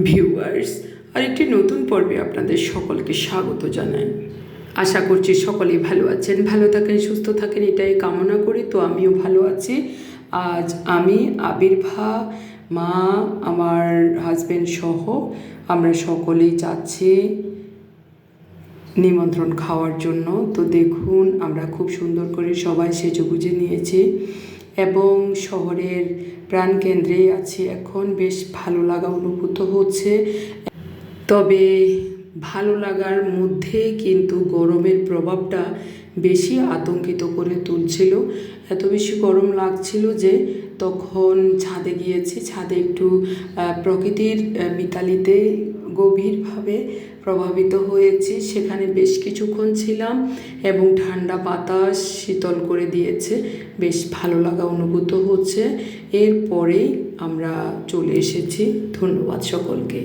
Viewers, আরেকটি নতুন পর্বে আপনাদের সকলকে স্বাগত জানাই। আশা করছি সকলেই ভালো আছেন, ভালো থাকেন, সুস্থ থাকেন, এটাই কামনা করি। তো আমিও ভালো আছি। আজ আমি আবির্ভা, মা, আমার হাজব্যান্ড সহ আমরা সকলেই যাচ্ছি নিমন্ত্রণ খাওয়ার জন্য। তো দেখুন, আমরা খুব সুন্দর করে সবাই সেজেগুজে নিয়েছি এবং শহরের প্রাণকেন্দ্রে আছি এখন। বেশ ভালো লাগা অনুভূত হচ্ছে, তবে ভালো লাগার মধ্যে কিন্তু গরমের প্রভাবটা বেশি আতঙ্কিত করে তুলছিল। এত বেশি গরম লাগছিল যে তখন ছাদে গিয়েছি। ছাদে একটু প্রকৃতির মিতালিতে গভীরভাবে প্রভাবিত হয়েছি। সেখানে বেশ কিছুক্ষণ ছিলাম এবং ঠান্ডা বাতাস শীতল করে দিয়েছে, বেশ ভালো লাগা অনুভূত হচ্ছে। এরপরেই আমরা চলে এসেছি। ধন্যবাদ সকলকে।